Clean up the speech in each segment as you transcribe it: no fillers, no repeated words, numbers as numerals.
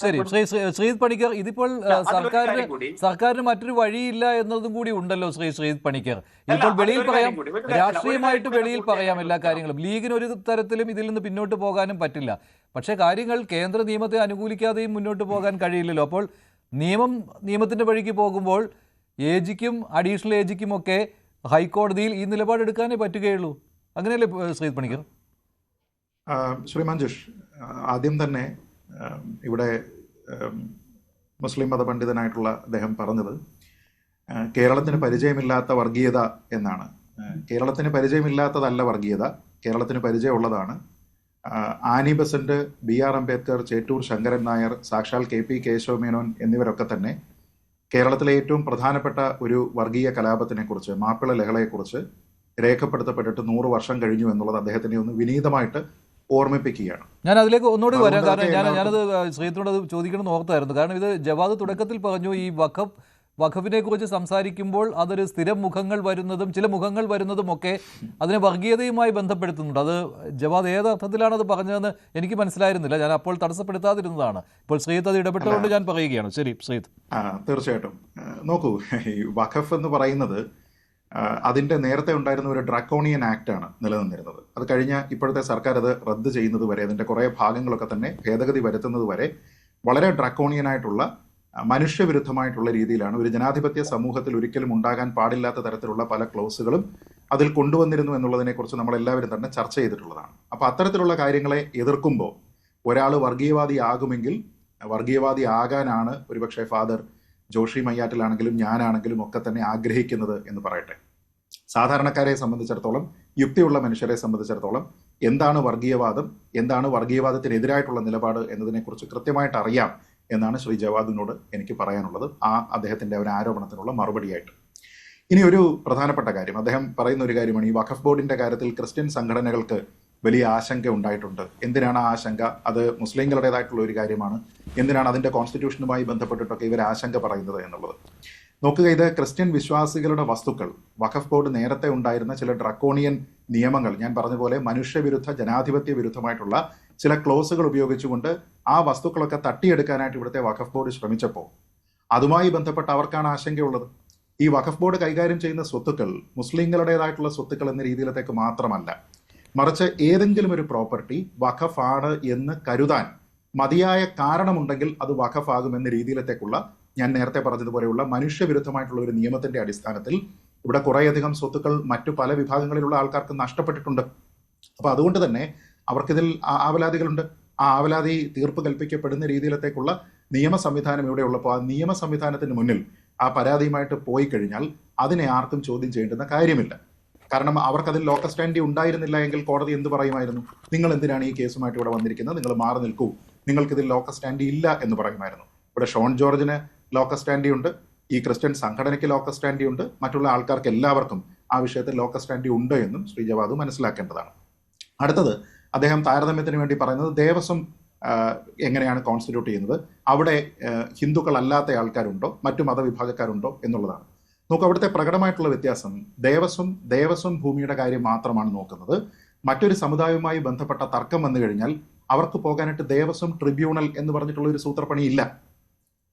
ശരി ശ്രീജിത് പണിക്കർ, ഇതിപ്പോൾ സർക്കാരിന് മറ്റൊരു വഴിയില്ല എന്നതും കൂടി ഉണ്ടല്ലോ ശ്രീജിത് പണിക്കർ. ഇപ്പോൾ വെളിയിൽ പറയാം, രാഷ്ട്രീയമായിട്ട് വെളിയിൽ പറയാം എല്ലാ കാര്യങ്ങളും. ലീഗിന് ഒരു തരത്തിലും ഇതിൽ നിന്ന് പിന്നോട്ട് പോകാനും പറ്റില്ല. പക്ഷേ കാര്യങ്ങൾ കേന്ദ്ര നിയമത്തെ അനുകൂലിക്കാതെയും മുന്നോട്ട് പോകാൻ കഴിയില്ലല്ലോ. അപ്പോൾ നിയമത്തിന്റെ വഴിക്ക് പോകുമ്പോൾ ഏജിക്കും അഡീഷണൽ ഏജിക്കും ഒക്കെ ഹൈക്കോടതിയിൽ ഈ നിലപാടെടുക്കാനേ പറ്റുകയുള്ളൂ. അങ്ങനെയല്ലേ ശ്രീജിത് പണിക്കർ? ശ്രീ മഞ്ജുഷ്, ആദ്യം തന്നെ ഇവിടെ മുസ്ലിം മതപണ്ഡിതനായിട്ടുള്ള അദ്ദേഹം പറഞ്ഞത് കേരളത്തിന് പരിചയമില്ലാത്ത വർഗീയത എന്നാണ്. കേരളത്തിന് പരിചയമില്ലാത്തതല്ല വർഗീയത, കേരളത്തിന് പരിചയമുള്ളതാണ്. Annie Besant, BR Ambedkar, Chettur Sankaran Nair, സാക്ഷാൽ KP കേശവമേനോൻ എന്നിവരൊക്കെ തന്നെ കേരളത്തിലെ ഏറ്റവും പ്രധാനപ്പെട്ട ഒരു വർഗീയ കലാപത്തിനെ കുറിച്ച്, മാപ്പിള ലഹളയെക്കുറിച്ച് രേഖപ്പെടുത്തപ്പെട്ടിട്ട് 100 വർഷം കഴിഞ്ഞു എന്നുള്ളത് അദ്ദേഹത്തിനെ ഒന്ന് വിനീതമായിട്ട് ഓർമ്മിപ്പിക്കുകയാണ്. ഞാൻ അതിലേക്ക് ഒന്നുകൂടി വരാം. കാരണം ഞാനത് ശ്രീജിത്തിനോട് ചോദിക്കണമെന്ന് ഓർത്തായിരുന്നു. കാരണം ഇത് ജവാദ് തുടക്കത്തിൽ പറഞ്ഞു, ഈ വഖഫിനെ കുറിച്ച് സംസാരിക്കുമ്പോൾ അതൊരു സ്ഥിരം മുഖങ്ങൾ വരുന്നതും ചില മുഖങ്ങൾ വരുന്നതും ഒക്കെ അതിനെ വർഗീയതയുമായി ബന്ധപ്പെടുത്തുന്നുണ്ട്. അത് ജവാദ് ഏതർത്ഥത്തിലാണ് അത് പറഞ്ഞതെന്ന് എനിക്ക് മനസ്സിലായിരുന്നില്ല. ഞാൻ അപ്പോൾ തടസ്സപ്പെടുത്താതിരുന്നതാണ്. ഇപ്പോൾ ശ്രീജിത്ത് അത് ഇടപെട്ടുകൊണ്ട് ഞാൻ പറയുകയാണ്. ശരി ശ്രീജിത്ത്. തീർച്ചയായിട്ടും നോക്കൂ, ഈ വഖഫ് എന്ന് പറയുന്നത് അതിൻ്റെ നേരത്തെ ഉണ്ടായിരുന്ന ഒരു ഡ്രാക്കോണിയൻ ആക്റ്റാണ് നിലനിന്നിരുന്നത്. അത് കഴിഞ്ഞ ഇപ്പോഴത്തെ സർക്കാർ അത് റദ്ദ് ചെയ്യുന്നത് വരെ, അതിൻ്റെ കുറേ ഭാഗങ്ങളൊക്കെ തന്നെ ഭേദഗതി വരുത്തുന്നത് വരെ വളരെ ഡ്രാക്കോണിയനായിട്ടുള്ള മനുഷ്യവിരുദ്ധമായിട്ടുള്ള രീതിയിലാണ് ഒരു ജനാധിപത്യ സമൂഹത്തിൽ ഒരിക്കലും ഉണ്ടാകാൻ പാടില്ലാത്ത തരത്തിലുള്ള പല ക്ലോസുകളും അതിൽ കൊണ്ടുവന്നിരുന്നു എന്നുള്ളതിനെക്കുറിച്ച് നമ്മളെല്ലാവരും തന്നെ ചർച്ച ചെയ്തിട്ടുള്ളതാണ്. അപ്പോൾ അത്തരത്തിലുള്ള കാര്യങ്ങളെ എതിർക്കുമ്പോൾ ഒരാൾ വർഗീയവാദി ആകുമെങ്കിൽ വർഗീയവാദി ആകാനാണ് ഒരുപക്ഷെ ഫാദർ ജോഷി മയ്യാറ്റിലാണെങ്കിലും ഞാനാണെങ്കിലും ഒക്കെ തന്നെ ആഗ്രഹിക്കുന്നത് എന്ന് പറയട്ടെ. സാധാരണക്കാരെ സംബന്ധിച്ചിടത്തോളം, യുക്തിയുള്ള മനുഷ്യരെ സംബന്ധിച്ചിടത്തോളം എന്താണ് വർഗീയവാദം, എന്താണ് വർഗീയവാദത്തിനെതിരായിട്ടുള്ള നിലപാട് എന്നതിനെക്കുറിച്ച് കൃത്യമായിട്ട് അറിയാം എന്നാണ് ശ്രീ ജവാദിനോട് എനിക്ക് പറയാനുള്ളത്, അദ്ദേഹത്തിൻ്റെ ഒരു ആരോപണത്തിനുള്ള മറുപടിയായിട്ട്. ഇനി ഒരു പ്രധാനപ്പെട്ട കാര്യം, അദ്ദേഹം പറയുന്ന ഒരു കാര്യമാണ് ഈ വഖഫ് ബോർഡിന്റെ കാര്യത്തിൽ ക്രിസ്ത്യൻ സംഘടനകൾക്ക് വലിയ ആശങ്ക ഉണ്ടായിട്ടുണ്ട്. എന്തിനാണ് ആ ആശങ്ക? അത് മുസ്ലിങ്ങളുടേതായിട്ടുള്ള ഒരു കാര്യമാണ്. എന്തിനാണ് അതിൻ്റെ കോൺസ്റ്റിറ്റ്യൂഷനുമായി ബന്ധപ്പെട്ടിട്ടൊക്കെ ഇവർ ആശങ്ക പറയുന്നത് എന്നുള്ളത് നോക്കുക. ഇത് ക്രിസ്ത്യൻ വിശ്വാസികളുടെ വസ്തുക്കൾ, വഖഫ് ബോർഡ് നേരത്തെ ഉണ്ടായിരുന്ന ചില ഡ്രക്കോണിയൻ നിയമങ്ങൾ, ഞാൻ പറഞ്ഞ പോലെ മനുഷ്യവിരുദ്ധ ജനാധിപത്യ വിരുദ്ധമായിട്ടുള്ള ചില ക്ലോസുകൾ ഉപയോഗിച്ചുകൊണ്ട് ആ വസ്തുക്കളൊക്കെ തട്ടിയെടുക്കാനായിട്ട് ഇവിടുത്തെ വഖഫ് ബോർഡ് ശ്രമിച്ചപ്പോൾ അതുമായി ബന്ധപ്പെട്ട് അവർക്കാണ് ആശങ്കയുള്ളത്. ഈ വഖഫ് ബോർഡ് കൈകാര്യം ചെയ്യുന്ന സ്വത്തുക്കൾ മുസ്ലിങ്ങളുടേതായിട്ടുള്ള സ്വത്തുക്കൾ എന്ന രീതിയിലത്തേക്ക് മാത്രമല്ല, മറിച്ച് ഏതെങ്കിലും ഒരു പ്രോപ്പർട്ടി വഖഫ് ആണ് എന്ന് കരുതാൻ മതിയായ കാരണമുണ്ടെങ്കിൽ അത് വഖഫ് ആകുമെന്ന രീതിയിലത്തേക്കുള്ള, ഞാൻ നേരത്തെ പറഞ്ഞതുപോലെയുള്ള മനുഷ്യവിരുദ്ധമായിട്ടുള്ള ഒരു നിയമത്തിന്റെ അടിസ്ഥാനത്തിൽ ഇവിടെ കുറേയധികം സ്വത്തുക്കൾ മറ്റു പല വിഭാഗങ്ങളിലുള്ള ആൾക്കാർക്ക് നഷ്ടപ്പെട്ടിട്ടുണ്ട്. അപ്പൊ അതുകൊണ്ട് തന്നെ അവർക്കിതിൽ ആവലാതികളുണ്ട്. ആ ആവലാതി തീർപ്പ് കൽപ്പിക്കപ്പെടുന്ന രീതിയിലത്തേക്കുള്ള നിയമ സംവിധാനം ഇവിടെ ഉള്ളപ്പോൾ ആ നിയമ സംവിധാനത്തിന് മുന്നിൽ ആ പരാതിയുമായിട്ട് പോയി കഴിഞ്ഞാൽ അതിനെ ആർക്കും ചോദ്യം ചെയ്യേണ്ടുന്ന കാര്യമില്ല. കാരണം അവർക്കതിൽ ലോക്കൽ സ്റ്റാൻഡി ഉണ്ടായിരുന്നില്ല എങ്കിൽ കോടതി എന്ത് പറയുമായിരുന്നു? നിങ്ങൾ എന്തിനാണ് ഈ കേസുമായിട്ട് ഇവിടെ വന്നിരിക്കുന്നത്, നിങ്ങൾ മാറി നിൽക്കൂ, നിങ്ങൾക്കിതിൽ ലോക്കൽ സ്റ്റാൻഡി ഇല്ല എന്ന് പറയുമായിരുന്നു. ഇവിടെ ഷോൺ ജോർജിന് ലോക്കൽ സ്റ്റാൻഡി ഉണ്ട്, ഈ ക്രിസ്ത്യൻ സംഘടനയ്ക്ക് ലോക്കൽ സ്റ്റാൻഡി ഉണ്ട്, മറ്റുള്ള ആൾക്കാർക്ക് എല്ലാവർക്കും ആ വിഷയത്തിൽ ലോക്കൽ സ്റ്റാൻഡി ഉണ്ട് എന്നും ശ്രീ ജവാദ് മനസ്സിലാക്കേണ്ടതാണ്. അടുത്തത് അദ്ദേഹം താരതമ്യത്തിന് വേണ്ടി പറയുന്നത് ദേവസ്വം എങ്ങനെയാണ് കോൺസ്റ്റിറ്റ്യൂട്ട് ചെയ്യുന്നത്, അവിടെ ഹിന്ദുക്കൾ അല്ലാത്ത ആൾക്കാരുണ്ടോ, മറ്റു മതവിഭാഗക്കാരുണ്ടോ എന്നുള്ളതാണ്. നോക്കൂ, അവിടുത്തെ പ്രകടമായിട്ടുള്ള വ്യത്യാസം, ദേവസ്വം ഭൂമിയുടെ കാര്യം മാത്രമാണ് നോക്കുന്നത്. മറ്റൊരു സമുദായവുമായി ബന്ധപ്പെട്ട തർക്കം വന്നു കഴിഞ്ഞാൽ അവർക്ക് പോകാനായിട്ട് ദേവസ്വം ട്രിബ്യൂണൽ എന്ന് പറഞ്ഞിട്ടുള്ള ഒരു സൂത്രപ്പണി ഇല്ല.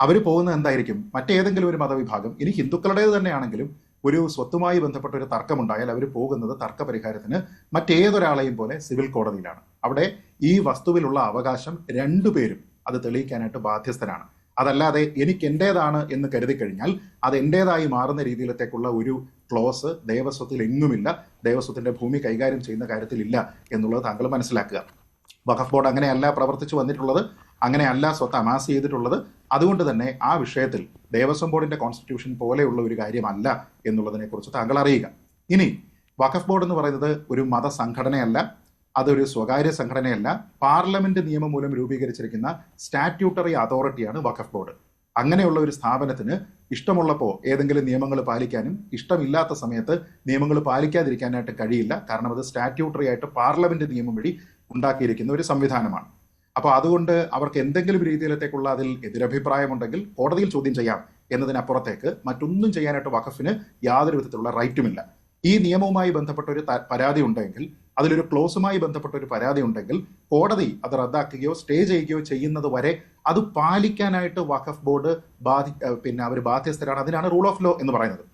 അവർ പോകുന്നത് എന്തായിരിക്കും? മറ്റേതെങ്കിലും ഒരു മതവിഭാഗം, ഇനി ഹിന്ദുക്കളുടേത് തന്നെയാണെങ്കിലും ഒരു സ്വത്തുമായി ബന്ധപ്പെട്ട ഒരു തർക്കമുണ്ടായാൽ അവർ പോകുന്നത് തർക്ക പരിഹാരത്തിന് മറ്റേതൊരാളെയും പോലെ സിവിൽ കോടതിയിലാണ്. അവിടെ ഈ വസ്തുവിലുള്ള അവകാശം രണ്ടുപേരും അത് തെളിയിക്കാനായിട്ട് ബാധ്യസ്ഥരാണ്. അതല്ലാതെ എനിക്ക് എൻ്റേതാണ് എന്ന് കരുതി കഴിഞ്ഞാൽ അത് എൻ്റേതായി മാറുന്ന രീതിയിലത്തേക്കുള്ള ഒരു ക്ലോസ് ദേവസ്വത്തിൽ എങ്ങുമില്ല, ദേവസ്വത്തിന്റെ ഭൂമി കൈകാര്യം ചെയ്യുന്ന കാര്യത്തിലില്ല എന്നുള്ളത് താങ്കൾ മനസ്സിലാക്കുക. വഖഫ് ബോർഡ് അങ്ങനെയല്ല പ്രവർത്തിച്ചു വന്നിട്ടുള്ളത്, അങ്ങനെയല്ല സ്വത്ത് അമാസ് ചെയ്തിട്ടുള്ളത്. അതുകൊണ്ട് തന്നെ ആ വിഷയത്തിൽ ദേവസ്വം ബോർഡിന്റെ കോൺസ്റ്റിറ്റ്യൂഷൻ പോലെയുള്ള ഒരു കാര്യമല്ല എന്നുള്ളതിനെ കുറിച്ച് താങ്കൾ അറിയുക. ഇനി വഖഫ് ബോർഡ് എന്ന് പറയുന്നത് ഒരു മതസംഘടനയല്ല, അതൊരു സ്വകാര്യ സംഘടനയല്ല, പാർലമെന്റ് നിയമം മൂലം രൂപീകരിച്ചിരിക്കുന്ന സ്റ്റാറ്റ്യൂട്ടറി അതോറിറ്റിയാണ് വഖഫ് ബോർഡ്. അങ്ങനെയുള്ള ഒരു സ്ഥാപനത്തിന് ഇഷ്ടമുള്ളപ്പോൾ ഏതെങ്കിലും നിയമങ്ങൾ പാലിക്കാനും ഇഷ്ടമില്ലാത്ത സമയത്ത് നിയമങ്ങൾ പാലിക്കാതിരിക്കാനായിട്ട് കഴിയില്ല. കാരണം അത് സ്റ്റാറ്റ്യൂട്ടറി ആയിട്ട് പാർലമെന്റ് നിയമം വഴി ഉണ്ടാക്കിയിരിക്കുന്ന ഒരു സംവിധാനമാണ്. അപ്പോൾ അതുകൊണ്ട് അവർക്ക് എന്തെങ്കിലും രീതിയിലത്തേക്കുള്ള അതിൽ എതിരഭിപ്രായമുണ്ടെങ്കിൽ കോടതിയിൽ ചോദ്യം ചെയ്യാം എന്നതിനപ്പുറത്തേക്ക് മറ്റൊന്നും ചെയ്യാനായിട്ട് വഖഫിന് യാതൊരു വിധത്തിലുള്ള റൈറ്റുമില്ല. ഈ നിയമവുമായി ബന്ധപ്പെട്ട ഒരു പരാതി ഉണ്ടെങ്കിൽ അതിലൊരു ക്ലോസുമായി ബന്ധപ്പെട്ട ഒരു പരാതി ഉണ്ടെങ്കിൽ കോടതി അത് റദ്ദാക്കുകയോ സ്റ്റേ ചെയ്യുകയോ ചെയ്യുന്നത് വരെ അത് പാലിക്കാനായിട്ട് വഖഫ് ബോർഡ് അവർ ബാധ്യസ്ഥരാണ്. അതിനാണ് റൂൾ ഓഫ് ലോ എന്ന് പറയുന്നത്.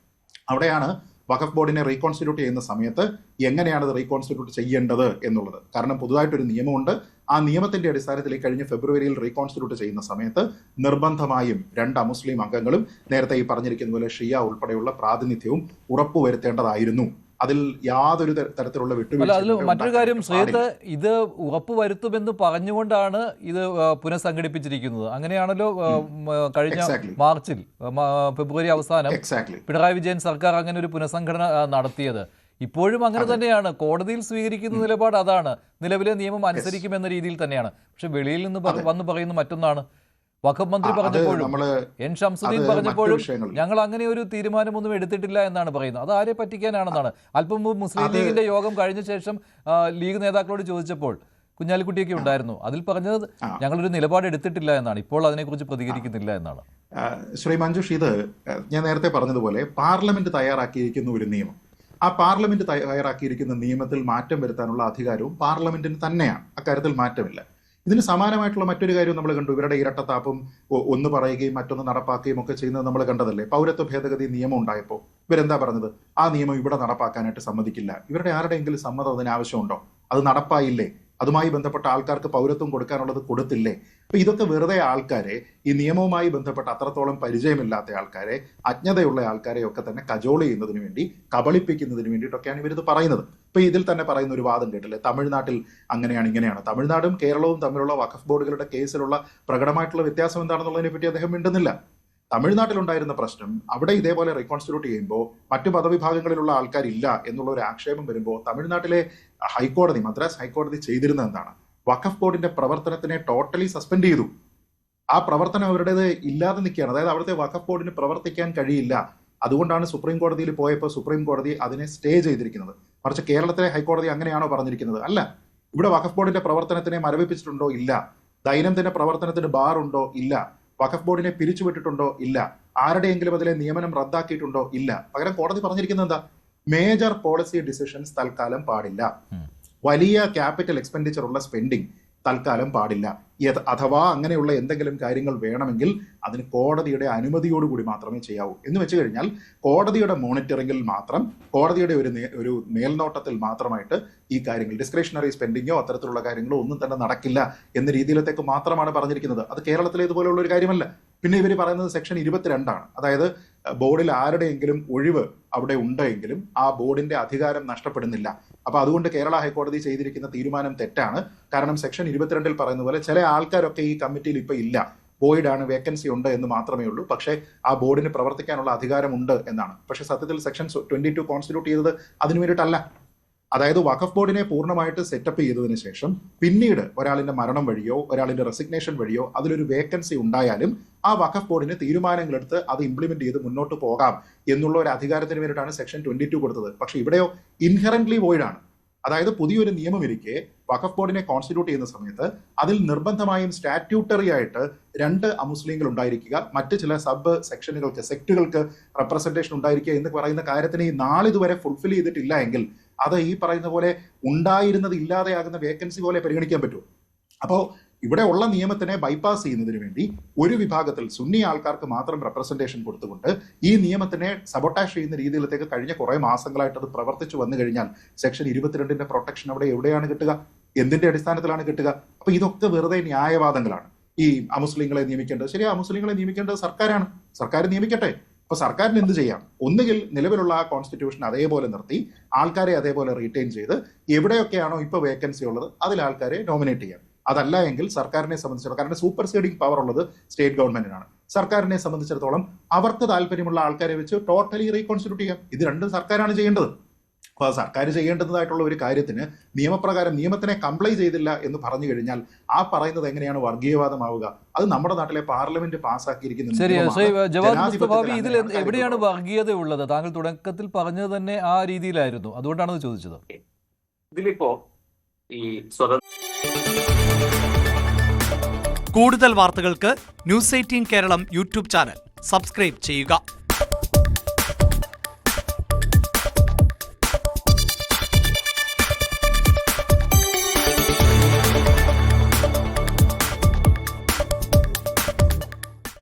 അവിടെയാണ് വഖഫ് ബോർഡിനെ റീകോൺസ്റ്റിറ്റ്യൂട്ട് ചെയ്യുന്ന സമയത്ത് എങ്ങനെയാണ് അത് റീകോൺസ്റ്റിറ്റ്യൂട്ട് ചെയ്യേണ്ടത് എന്നുള്ളത്. കാരണം പുതുതായിട്ടൊരു നിയമമുണ്ട്. ആ നിയമത്തിന്റെ അടിസ്ഥാനത്തിൽ കഴിഞ്ഞ ഫെബ്രുവരിയിൽ റീകോൺസ്റ്റിറ്റ്യൂട്ട് ചെയ്യുന്ന സമയത്ത് നിർബന്ധമായും 2 അമുസ്ലിം അംഗങ്ങളും നേരത്തെ ഈ പറഞ്ഞിരിക്കുന്ന പോലെ ഷിയ ഉൾപ്പെടെയുള്ള പ്രാതിനിധ്യവും ഉറപ്പുവരുത്തേണ്ടതായിരുന്നു. അതിൽ യാതൊരു തരത്തിലുള്ള അതിൽ മറ്റൊരു കാര്യം ശ്രീത്ത്, ഇത് ഉറപ്പുവരുത്തുമെന്ന് പറഞ്ഞുകൊണ്ടാണ് ഇത് പുനഃസംഘടിപ്പിച്ചിരിക്കുന്നത്. അങ്ങനെയാണല്ലോ കഴിഞ്ഞ മാർച്ചിൽ ഫെബ്രുവരി അവസാനം പിണറായി വിജയൻ സർക്കാർ അങ്ങനെ ഒരു പുനഃസംഘടന നടത്തിയത്. ഇപ്പോഴും അങ്ങനെ തന്നെയാണ്. കോടതിയിൽ സ്വീകരിക്കുന്ന നിലപാട് അതാണ്. നിലവിലെ നിയമം അനുസരിക്കുമെന്ന രീതിയിൽ തന്നെയാണ്. പക്ഷെ വെളിയിൽ നിന്ന് വന്ന് പറയുന്ന മറ്റൊന്നാണ്. വഖഫ് മന്ത്രി പറഞ്ഞപ്പോഴും എൻ ഷംസുദ്ദീൻ പറഞ്ഞപ്പോഴും ഞങ്ങൾ അങ്ങനെ ഒരു തീരുമാനമൊന്നും എടുത്തിട്ടില്ല എന്നാണ് പറയുന്നത്. അത് ആരെ പറ്റിക്കാനാണെന്നാണ്. അല്പം മുമ്പ് മുസ്ലിം ലീഗിന്റെ യോഗം കഴിഞ്ഞ ശേഷം ലീഗ് നേതാക്കളോട് ചോദിച്ചപ്പോൾ കുഞ്ഞാലിക്കുട്ടിയൊക്കെ ഉണ്ടായിരുന്നു. അതിൽ പറഞ്ഞത് ഞങ്ങളൊരു നിലപാട് എടുത്തിട്ടില്ല എന്നാണ്. ഇപ്പോൾ അതിനെക്കുറിച്ച് പ്രതികരിക്കുന്നില്ല എന്നാണ്. ശ്രീ മഞ്ജുഷ്, ഇത് ഞാൻ നേരത്തെ പറഞ്ഞതുപോലെ പാർലമെന്റ് തയ്യാറാക്കിയിരിക്കുന്ന ഒരു നിയമം. ആ പാർലമെന്റ് തയ്യാറാക്കിയിരിക്കുന്ന നിയമത്തിൽ മാറ്റം വരുത്താനുള്ള അധികാരവും പാർലമെന്റിന് തന്നെയാണ്. അക്കാര്യത്തിൽ മാറ്റമില്ല. ഇതിന് സമാനമായിട്ടുള്ള മറ്റൊരു കാര്യം നമ്മൾ കണ്ടു. ഇവരുടെ ഇരട്ടത്താപ്പും ഒന്ന് പറയുകയും മറ്റൊന്ന് നടപ്പാക്കുകയും ഒക്കെ ചെയ്യുന്നത് നമ്മൾ കണ്ടതല്ലേ. പൗരത്വ ഭേദഗതി നിയമം ഉണ്ടായപ്പോൾ ഇവരെന്താ പറഞ്ഞത്? ആ നിയമം ഇവിടെ നടപ്പാക്കാനായിട്ട് സമ്മതിക്കില്ല. ഇവരുടെ ആരുടെയെങ്കിലും സമ്മതം അതിന് ആവശ്യമുണ്ടോ? അത് നടപ്പായില്ലേ? അതുമായി ബന്ധപ്പെട്ട ആൾക്കാർക്ക് പൗരത്വം കൊടുക്കാനുള്ളത് കൊടുത്തില്ലേ? അപ്പൊ ഇതൊക്കെ വെറുതെ ആൾക്കാരെ, ഈ നിയമവുമായി ബന്ധപ്പെട്ട അത്രത്തോളം പരിചയമില്ലാത്ത ആൾക്കാരെ, അജ്ഞതയുള്ള ആൾക്കാരെ ഒക്കെ തന്നെ കജോൾ ചെയ്യുന്നതിന് വേണ്ടി, കബളിപ്പിക്കുന്നതിന് വേണ്ടിയിട്ടൊക്കെയാണ് ഇവരിത് പറയുന്നത്. ഇപ്പൊ ഇതിൽ തന്നെ പറയുന്ന ഒരു വാദം കേട്ടില്ലേ, തമിഴ്നാട്ടിൽ അങ്ങനെയാണ് ഇങ്ങനെയാണ്. തമിഴ്നാടും കേരളവും തമ്മിലുള്ള വഖഫ് ബോർഡുകളുടെ കേസിലുള്ള പ്രകടമായിട്ടുള്ള വ്യത്യാസം എന്താണെന്നുള്ളതിനെ പറ്റി അദ്ദേഹം മിണ്ടുന്നില്ല. തമിഴ്നാട്ടിലുണ്ടായിരുന്ന പ്രശ്നം അവിടെ ഇതേപോലെ റീകോൺസ്റ്റിറ്റ്യൂട്ട് ചെയ്യുമ്പോൾ മറ്റു മതവിഭാഗങ്ങളിലുള്ള ആൾക്കാരില്ല എന്നുള്ള ഒരു ആക്ഷേപം വരുമ്പോൾ തമിഴ്നാട്ടിലെ ഹൈക്കോടതി, മദ്രാസ് ഹൈക്കോടതി ചെയ്തിരുന്നത് എന്താണ്? വഖഫ് ബോർഡിന്റെ പ്രവർത്തനത്തിനെ ടോട്ടലി സസ്പെൻഡ് ചെയ്തു. ആ പ്രവർത്തനം അവരുടേത് ഇല്ലാതെ നിൽക്കുകയാണ്. അതായത് അവിടുത്തെ വഖഫ് ബോർഡിന് പ്രവർത്തിക്കാൻ കഴിയില്ല. അതുകൊണ്ടാണ് സുപ്രീം കോടതിയിൽ പോയപ്പോൾ സുപ്രീം കോടതി അതിനെ സ്റ്റേ ചെയ്തിരിക്കുന്നത്. മറിച്ച് കേരളത്തിലെ ഹൈക്കോടതി അങ്ങനെയാണോ പറഞ്ഞിരിക്കുന്നത്? അല്ല. ഇവിടെ വഖഫ് ബോർഡിന്റെ പ്രവർത്തനത്തിനെ മരവിപ്പിച്ചിട്ടുണ്ടോ? ഇല്ല. ദൈനംദിന പ്രവർത്തനത്തിന് ബാർ ഉണ്ടോ? ഇല്ല. വഖഫ് ബോർഡിനെ പിരിച്ചുവിട്ടിട്ടുണ്ടോ? ഇല്ല. ആരുടെയെങ്കിലും അതിലെ നിയമനം റദ്ദാക്കിയിട്ടുണ്ടോ? ഇല്ല. പകരം കോടതി പറഞ്ഞിരിക്കുന്നത് എന്താ? മേജർ പോളിസി ഡിസിഷൻസ് തൽക്കാലം പാടില്ല. വലിയ ക്യാപിറ്റൽ എക്സ്പെൻഡിച്ചർ ഉള്ള സ്പെൻഡിങ് തൽക്കാലം പാടില്ല. അഥവാ അങ്ങനെയുള്ള എന്തെങ്കിലും കാര്യങ്ങൾ വേണമെങ്കിൽ അതിന് കോടതിയുടെ അനുമതിയോടുകൂടി മാത്രമേ ചെയ്യാവൂ. എന്ന് വെച്ച് കഴിഞ്ഞാൽ കോടതിയുടെ മോണിറ്ററിംഗിൽ മാത്രം, കോടതിയുടെ ഒരു മേൽനോട്ടത്തിൽ മാത്രമായിട്ട് ഈ കാര്യങ്ങൾ, ഡിസ്ക്രിഷണറി സ്പെൻഡിങ്ങോ അത്തരത്തിലുള്ള കാര്യങ്ങളോ ഒന്നും തന്നെ നടക്കില്ല എന്ന രീതിയിലത്തേക്ക് മാത്രമാണ് പറഞ്ഞിരിക്കുന്നത്. അത് കേരളത്തിലെ ഇതുപോലുള്ള ഒരു കാര്യമല്ല. പിന്നെ ഇവർ പറയുന്നത് സെക്ഷൻ 22 അതായത് ബോർഡിൽ ആരുടെയെങ്കിലും ഒഴിവ് അവിടെ ഉണ്ടെങ്കിലും ആ ബോർഡിന്റെ അധികാരം നഷ്ടപ്പെടുന്നില്ല. അപ്പൊ അതുകൊണ്ട് കേരള ഹൈക്കോടതി ചെയ്തിരിക്കുന്ന തീരുമാനം തെറ്റാണ്. കാരണം സെക്ഷൻ 22 പറയുന്ന പോലെ ചില ആൾക്കാരൊക്കെ ഈ കമ്മിറ്റിയിൽ ഇപ്പൊ ഇല്ല, വോയിഡാണ്, വേക്കൻസി ഉണ്ട് എന്ന് മാത്രമേ ഉള്ളൂ. പക്ഷേ ആ ബോർഡിന് പ്രവർത്തിക്കാനുള്ള അധികാരമുണ്ട് എന്നാണ്. പക്ഷെ സത്യത്തിൽ സെക്ഷൻ 22 കോൺസ്റ്റിറ്റ്യൂട്ട് ചെയ്തത് അതിനു വേണ്ടിയിട്ടല്ല. അതായത് വഖഫ് ബോർഡിനെ പൂർണ്ണമായിട്ട് സെറ്റപ്പ് ചെയ്തതിനു ശേഷം പിന്നീട് ഒരാളിന്റെ മരണം വഴിയോ ഒരാളിന്റെ റെസിഗ്നേഷൻ വഴിയോ അതിലൊരു വേക്കൻസി ഉണ്ടായാലും ആ വഖഫ് ബോർഡിന് തീരുമാനങ്ങളെടുത്ത് അത് ഇംപ്ലിമെന്റ് ചെയ്ത് മുന്നോട്ട് പോകാം എന്നുള്ള ഒരു അധികാരത്തിന് വേണ്ടിയിട്ടാണ് സെക്ഷൻ 22 കൊടുത്തത്. പക്ഷെ ഇവിടെയോ ഇൻഹെറന്റ്ലി വോയിഡാണ്. അതായത് പുതിയൊരു നിയമം ഇരിക്കെ വഖഫ് ബോർഡിനെ കോൺസ്റ്റിറ്റ്യൂട്ട് ചെയ്യുന്ന സമയത്ത് അതിൽ നിർബന്ധമായും സ്റ്റാറ്റ്യൂട്ടറി ആയിട്ട് 2 അമുസ്ലിങ്ങൾ ഉണ്ടായിരിക്കുക, മറ്റ് ചില സബ് സെക്ഷനുകൾക്ക്, സെക്ടുകൾക്ക് റെപ്രസെന്റേഷൻ ഉണ്ടായിരിക്കുക എന്ന് പറയുന്ന കാര്യത്തിന് ഈ നാളിതുവരെ ഫുൾഫിൽ ചെയ്തിട്ടില്ല എങ്കിൽ അത് ഈ പറയുന്ന പോലെ ഉണ്ടായിരുന്നത് ഇല്ലാതെയാകുന്ന വേക്കൻസി പോലെ പരിഗണിക്കാൻ പറ്റുമോ? അപ്പോൾ ഇവിടെ ഉള്ള നിയമത്തിനെ ബൈപ്പാസ് ചെയ്യുന്നതിന് വേണ്ടി ഒരു വിഭാഗത്തിൽ സുന്നി ആൾക്കാർക്ക് മാത്രം റെപ്രസെന്റേഷൻ കൊടുത്തുകൊണ്ട് ഈ നിയമത്തിനെ സബോട്ടാഷ് ചെയ്യുന്ന രീതിയിലത്തേക്ക് കഴിഞ്ഞ കുറെ മാസങ്ങളായിട്ട് അത് പ്രവർത്തിച്ചു വന്നു കഴിഞ്ഞാൽ സെക്ഷൻ 22 പ്രൊട്ടക്ഷൻ അവിടെ എവിടെയാണ് കിട്ടുക? എന്തിന്റെ അടിസ്ഥാനത്തിലാണ് കിട്ടുക? അപ്പൊ ഇതൊക്കെ വെറുതെ ന്യായവാദങ്ങളാണ്. ഈ അമുസ്ലിങ്ങളെ നിയമിക്കേണ്ടത് ശരി, അമുസ്ലിങ്ങളെ നിയമിക്കേണ്ടത് സർക്കാരാണ്, സർക്കാർ നിയമിക്കട്ടെ. അപ്പൊ സർക്കാരിന് എന്ത് ചെയ്യാം? ഒന്നുകിൽ നിലവിലുള്ള ആ കോൺസ്റ്റിറ്റ്യൂഷൻ അതേപോലെ നിർത്തി ആൾക്കാരെ അതേപോലെ റീറ്റെയിൻ ചെയ്ത് എവിടെയൊക്കെയാണോ ഇപ്പൊ വേക്കൻസി ഉള്ളത് അതിൽ ആൾക്കാരെ നോമിനേറ്റ് ചെയ്യാം. അതല്ല എങ്കിൽ സർക്കാരിനെ സംബന്ധിച്ചിടത്തോളം, കാരണം സൂപ്പർ സീഡിംഗ് പവർ ഉള്ളത് സ്റ്റേറ്റ് ഗവൺമെന്റിനാണ്, സർക്കാരിനെ സംബന്ധിച്ചിടത്തോളം അവർക്ക് താല്പര്യമുള്ള ആൾക്കാരെ വെച്ച് ടോട്ടലി റീകോൺസ്റ്റിറ്റ്യൂട്ട് ചെയ്യാം. ഇത് രണ്ടും സർക്കാരാണ് ചെയ്യേണ്ടത്. അപ്പോൾ സർക്കാർ ചെയ്യേണ്ടതായിട്ടുള്ള ഒരു കാര്യത്തിന് നിയമപ്രകാരം നിയമത്തിനെ കംപ്ലൈ ചെയ്തില്ല എന്ന് പറഞ്ഞു കഴിഞ്ഞാൽ ആ പറയുന്നത് എങ്ങനെയാണ് വർഗീയവാദമാവുക? അത് നമ്മുടെ നാട്ടിലെ പാർലമെന്റ് പാസ്സാക്കിയിരിക്കുന്ന. ഇതിൽ എവിടെയാണ് വർഗീയത ഉള്ളത്? താങ്കൾ തുടക്കത്തിൽ പറഞ്ഞത് തന്നെ ആ രീതിയിലായിരുന്നു, അതുകൊണ്ടാണ് ചോദിച്ചത്. ഇതിലിപ്പോ ഈ കൂടുതൽ വാർത്തകൾക്ക് news 18 Keralam YouTube channel subscribe ചെയ്യുക.